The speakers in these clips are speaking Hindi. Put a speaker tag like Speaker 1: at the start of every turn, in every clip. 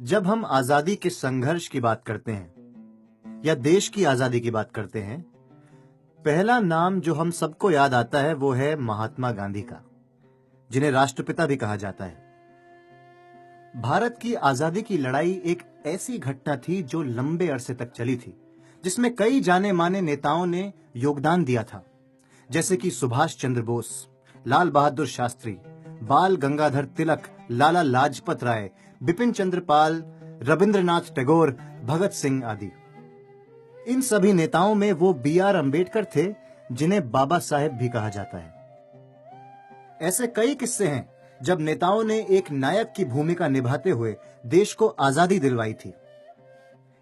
Speaker 1: जब हम आजादी के संघर्ष की बात करते हैं या देश की आजादी की बात करते हैं, पहला नाम जो हम सबको याद आता है वो है महात्मा गांधी का, जिन्हें राष्ट्रपिता भी कहा जाता है। भारत की आजादी की लड़ाई एक ऐसी घटना थी जो लंबे अरसे तक चली थी, जिसमें कई जाने माने नेताओं ने योगदान दिया था, जैसे कि सुभाष चंद्र बोस, लाल बहादुर शास्त्री, बाल गंगाधर तिलक, लाला लाजपत राय, बिपिन चंद्र पाल, रविंद्रनाथ टैगोर, भगत सिंह आदि। इन सभी नेताओं में वो बी.आर. अम्बेडकर थे, जिन्हें बाबा साहेब भी कहा जाता है। ऐसे कई किस्से हैं जब नेताओं ने एक नायक की भूमिका निभाते हुए देश को आजादी दिलवाई थी।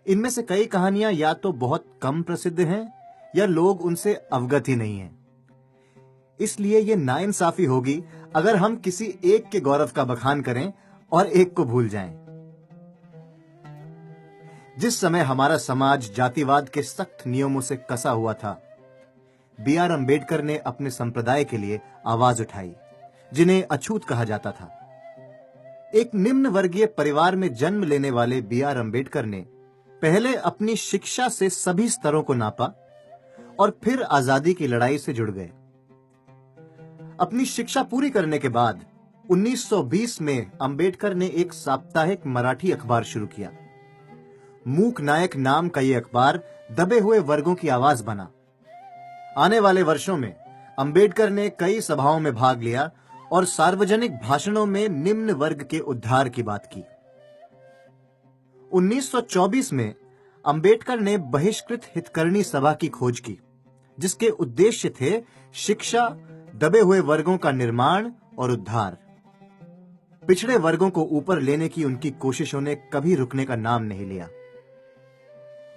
Speaker 1: इनमें से कई कहानियां या तो बहुत कम प्रसिद्ध हैं या लोग उनसे अवगत ही नहीं हैं। इसलिए ये नाइंसाफी होगी अगर हम किसी एक के गौरव का बखान करें और एक को भूल जाएं। जिस समय हमारा समाज जातिवाद के सख्त नियमों से कसा हुआ था, बी.आर. अम्बेडकर ने अपने संप्रदाय के लिए आवाज उठाई, जिन्हें अछूत कहा जाता था। एक निम्न वर्गीय परिवार में जन्म लेने वाले बी.आर. अम्बेडकर ने पहले अपनी शिक्षा से सभी स्तरों को नापा और फिर आजादी की लड़ाई से जुड़ गए। अपनी शिक्षा पूरी करने के बाद 1920 में अम्बेडकर ने एक साप्ताहिक मराठी अखबार शुरू किया। मूक नायक नाम का यह अखबार दबे हुए वर्गों की आवाज बना। आने वाले वर्षों में अम्बेडकर ने कई सभाओं में भाग लिया और सार्वजनिक भाषणों में निम्न वर्ग के उद्धार की बात की। 1924 में अम्बेडकर ने बहिष्कृत हितकर्णी सभा की खोज की, जिसके उद्देश्य थे शिक्षा, दबे हुए वर्गों का निर्माण और उद्धार। पिछड़े वर्गों को ऊपर लेने की उनकी कोशिशों ने कभी रुकने का नाम नहीं लिया।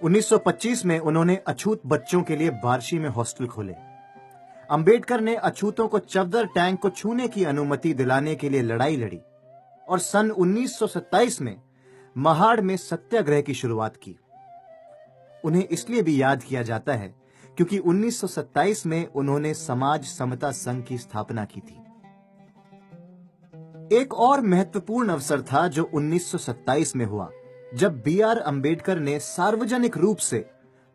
Speaker 1: 1925 में उन्होंने अछूत बच्चों के लिए बार्शी में हॉस्टल खोले। अम्बेडकर ने अछूतों को चफदर टैंक को छूने की अनुमति दिलाने के लिए लड़ाई लड़ी और सन 1927 में महाड़ में सत्याग्रह की शुरुआत की। उन्हें इसलिए भी याद किया जाता है क्योंकि 1927 में उन्होंने समाज समता संघ की स्थापना की थी। एक और महत्वपूर्ण अवसर था जो 1927 में हुआ, जब बी.आर. अम्बेडकर ने सार्वजनिक रूप से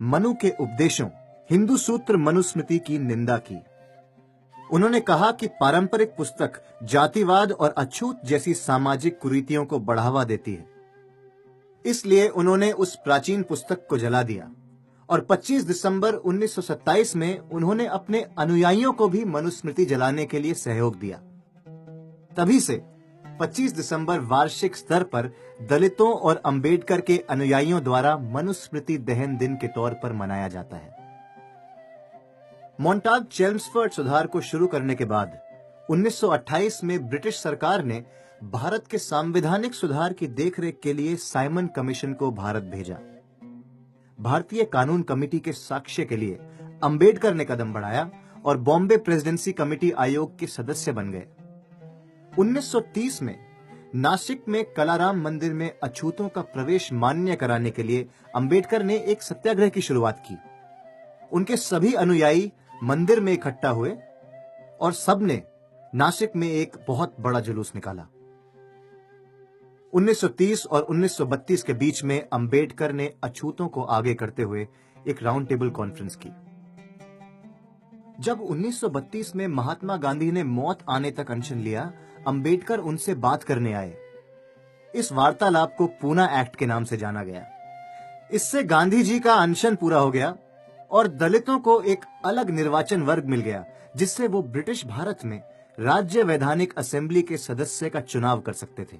Speaker 1: मनु के उपदेशों, हिंदू सूत्र मनुस्मृति की निंदा की। उन्होंने कहा कि पारंपरिक पुस्तक जातिवाद और अछूत जैसी सामाजिक कुरीतियों को बढ़ावा देती है। इसलिए उन्होंने उस प्राचीन पुस्तक को जला दिया और 25 दिसंबर 1927 में उन्होंने अपने अनुयायियों को भी मनुस्मृति जलाने के लिए सहयोग दिया। तभी से 25 दिसंबर वार्षिक स्तर पर दलितों और अम्बेडकर के अनुयायियों द्वारा मनुस्मृति दहन दिन के तौर पर मनाया जाता है। मोंटाग चेम्सफोर्ड सुधार को शुरू करने के बाद 1928 में ब्रिटिश सरकार ने भारत के सांविधानिक सुधार की देखरेख के लिए साइमन कमीशन को भारत भेजा। भारतीय कानून कमेटी के साक्ष्य के लिए अम्बेडकर ने कदम बढ़ाया और बॉम्बे प्रेसिडेंसी कमेटी आयोग के सदस्य बन गए। 1930 में नासिक में कलाराम मंदिर में अछूतों का प्रवेश मान्य कराने के लिए अम्बेडकर ने एक सत्याग्रह की शुरुआत की। उनके सभी अनुयायी मंदिर में इकट्ठा हुए और सबने नासिक में एक बहुत बड़ा जुलूस निकाला। 1930 और 1932 के बीच में अम्बेडकर ने अछूतों को आगे करते हुए एक राउंड टेबल कॉन्फ्रेंस की। जब 1932 में महात्मा गांधी ने मौत आने तक अनशन लिया, अम्बेडकर उनसे बात करने आए। इस वार्तालाप को पूना एक्ट के नाम से जाना गया। इससे गांधी जी का अनशन पूरा हो गया और दलितों को एक अलग निर्वाचन वर्ग मिल गया, जिससे वो ब्रिटिश भारत में राज्य वैधानिक असेंबली के सदस्य का चुनाव कर सकते थे।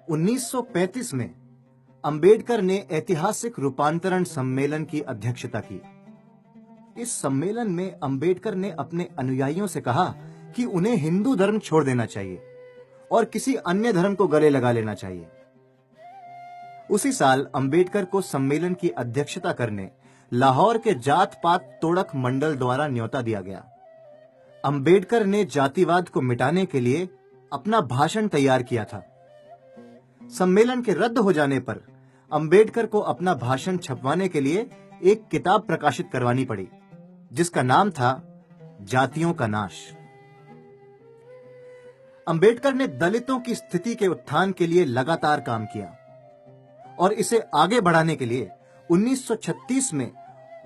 Speaker 1: 1935 में अम्बेडकर ने ऐतिहासिक रूपांतरण सम्मेलन की अध्यक्षता की। इस सम्मेलन में अम्बेडकर ने अपने अनुयायियों से कहा कि उन्हें हिंदू धर्म छोड़ देना चाहिए और किसी अन्य धर्म को गले लगा लेना चाहिए। उसी साल अम्बेडकर को सम्मेलन की अध्यक्षता करने लाहौर के जात पात तोड़क मंडल द्वारा न्योता दिया गया। अम्बेडकर ने जातिवाद को मिटाने के लिए अपना भाषण तैयार किया था। सम्मेलन के रद्द हो जाने पर अम्बेडकर को अपना भाषण छपवाने के लिए एक किताब प्रकाशित करवानी पड़ी, जिसका नाम था जातियों का नाश। अंबेडकर ने दलितों की स्थिति के उत्थान के लिए लगातार काम किया और इसे आगे बढ़ाने के लिए 1936 में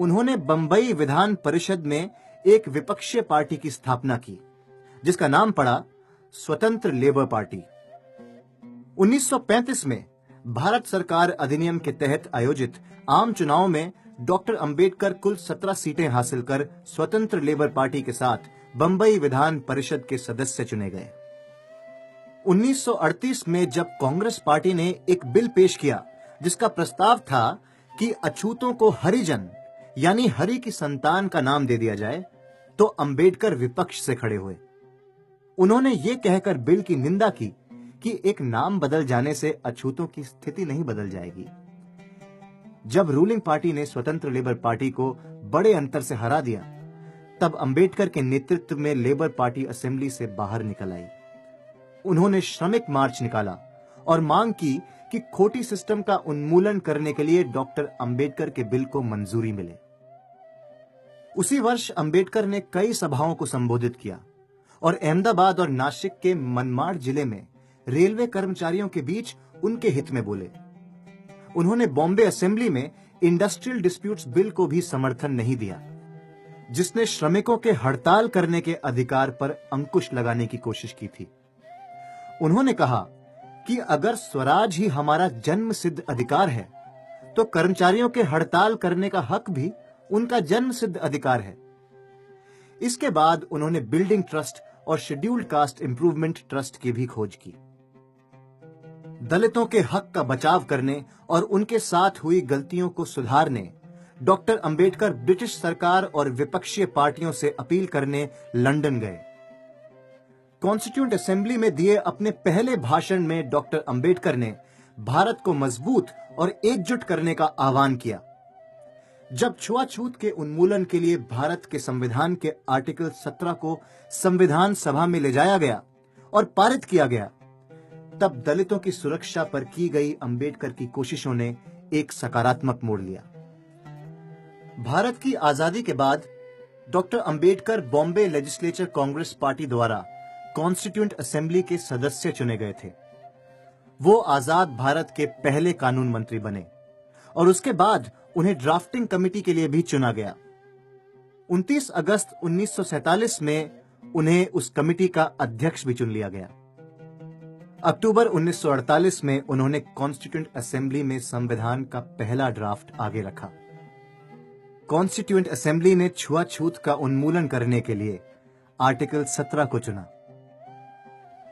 Speaker 1: उन्होंने बंबई विधान परिषद में एक विपक्षीय पार्टी की स्थापना की, जिसका नाम पड़ा स्वतंत्र लेबर पार्टी। 1935 में भारत सरकार अधिनियम के तहत आयोजित आम चुनाव में डॉक्टर अंबेडकर कुल 17 सीटें हासिल कर स्वतंत्र लेबर पार्टी के साथ बंबई विधान परिषद के सदस्य चुने गए। 1938 में जब कांग्रेस पार्टी ने एक बिल पेश किया जिसका प्रस्ताव था कि अछूतों को हरिजन यानी हरि की संतान का नाम दे दिया जाए, तो अंबेडकर विपक्ष से खड़े हुए। उन्होंने ये कहकर बिल की निंदा की कि एक नाम बदल जाने से अछूतों की स्थिति नहीं बदल जाएगी। जब रूलिंग पार्टी ने स्वतंत्र लेबर पार्टी को बड़े अंतर से हरा दिया, तब अंबेडकर के नेतृत्व में लेबर पार्टी असेंबली से बाहर निकल आई। उन्होंने श्रमिक मार्च निकाला और मांग की कि खोटी सिस्टम का उन्मूलन करने के लिए डॉक्टर अंबेडकर के बिल को मंजूरी मिले। उसी वर्ष अंबेडकर ने कई सभाओं को संबोधित किया और अहमदाबाद और नासिक के मनमाड़ जिले में रेलवे कर्मचारियों के बीच उनके हित में बोले। उन्होंने बॉम्बे असेंबली में इंडस्ट्रियल डिस्प्यूट्स बिल को भी समर्थन नहीं दिया, जिसने श्रमिकों के हड़ताल करने के अधिकार पर अंकुश लगाने की कोशिश की थी। उन्होंने कहा कि अगर स्वराज ही हमारा जन्म सिद्ध अधिकार है, तो कर्मचारियों के हड़ताल करने का हक भी उनका जन्म सिद्ध अधिकार है। इसके बाद उन्होंने बिल्डिंग ट्रस्ट और शेड्यूल्ड कास्ट इंप्रूवमेंट ट्रस्ट की भी खोज की। दलितों के हक का बचाव करने और उनके साथ हुई गलतियों को सुधारने डॉक्टर अंबेडकर ब्रिटिश सरकार और विपक्षीय पार्टियों से अपील करने लंदन गए। कॉन्स्टिट्यूएंट असेंबली में दिए अपने पहले भाषण में डॉक्टर अंबेडकर ने भारत को मजबूत और एकजुट करने का आह्वान किया। जब छुआछूत के उन्मूलन के लिए भारत के संविधान के आर्टिकल 17 को संविधान सभा में ले जाया गया और पारित किया गया, तब दलितों की सुरक्षा पर की गई अंबेडकर की कोशिशों ने एक सकारात्मक मोड़ लिया। भारत की आजादी के बाद doctor Ambedkar Bombay legislature Congress party द्वारा कॉन्स्टिट्यूएंट असेंबली के सदस्य चुने गए थे। वो आजाद भारत के पहले कानून मंत्री बने और उसके बाद उन्हें ड्राफ्टिंग कमेटी के लिए भी चुना गया। 29 अगस्त 1947 में उन्हें उस कमेटी का अध्यक्ष भी चुन लिया गया। अक्टूबर 1948 में उन्होंने कॉन्स्टिट्यूएंट असेंबली में संविधान का पहला ड्राफ्ट आगे रखा। कॉन्स्टिट्यूएंट असेंबली ने छुआछूत का उन्मूलन करने के लिए आर्टिकल 17 को चुना।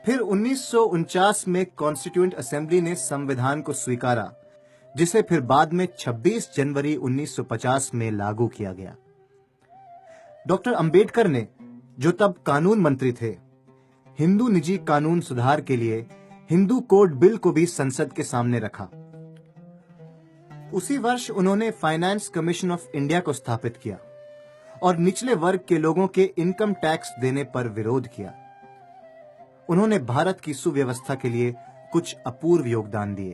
Speaker 1: फिर 1949 में कॉन्स्टिट्यूएंट असेंबली ने संविधान को स्वीकारा, जिसे फिर बाद में 26 जनवरी 1950 में लागू किया गया। डॉक्टर अंबेडकर ने, जो तब कानून मंत्री थे, हिंदू निजी कानून सुधार के लिए हिंदू कोड बिल को भी संसद के सामने रखा। उसी वर्ष उन्होंने फाइनेंस कमीशन ऑफ इंडिया को स्थापित किया और निचले वर्ग के लोगों के इनकम टैक्स देने पर विरोध किया। उन्होंने भारत की सुव्यवस्था के लिए कुछ अपूर्व योगदान दिए।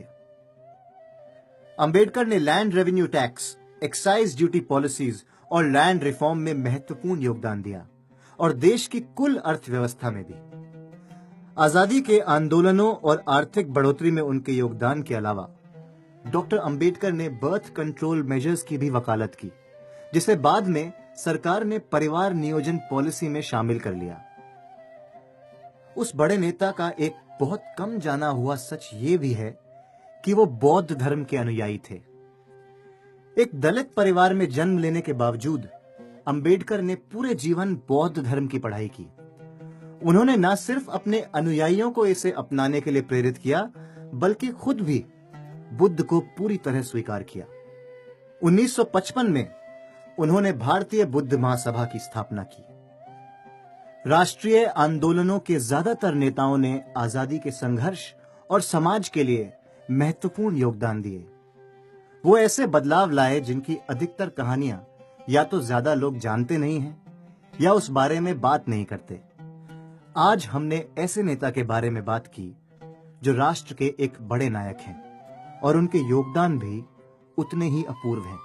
Speaker 1: अंबेडकर ने land revenue tax, excise duty policies और लैंड रिफॉर्म में महत्वपूर्ण योगदान दिया और देश की कुल अर्थव्यवस्था में भी। आजादी के आंदोलनों और आर्थिक बढ़ोतरी में उनके योगदान के अलावा डॉक्टर अंबेडकर ने बर्थ कंट्रोल मेजर्स की भी वकालत की, जिसे बाद में सरकार ने परिवार नियोजन पॉलिसी में शामिल कर लिया। उस बड़े नेता का एक बहुत कम जाना हुआ सच ये भी है कि वो बौद्ध धर्म के अनुयायी थे। एक दलित परिवार में जन्म लेने के बावजूद अंबेडकर ने पूरे जीवन बौद्ध धर्म की पढ़ाई की। उन्होंने न सिर्फ अपने अनुयायियों को इसे अपनाने के लिए प्रेरित किया, बल्कि खुद भी बुद्ध को पूरी तरह स्वीकार किया। 1955 में उन्होंने भारतीय बुद्ध महासभा की स्थापना की। राष्ट्रीय आंदोलनों के ज्यादातर नेताओं ने आजादी के संघर्ष और समाज के लिए महत्वपूर्ण योगदान दिए। वो ऐसे बदलाव लाए जिनकी अधिकतर कहानियां या तो ज्यादा लोग जानते नहीं हैं या उस बारे में बात नहीं करते। आज हमने ऐसे नेता के बारे में बात की जो राष्ट्र के एक बड़े नायक हैं और उनके योगदान भी उतने ही अपूर्व हैं।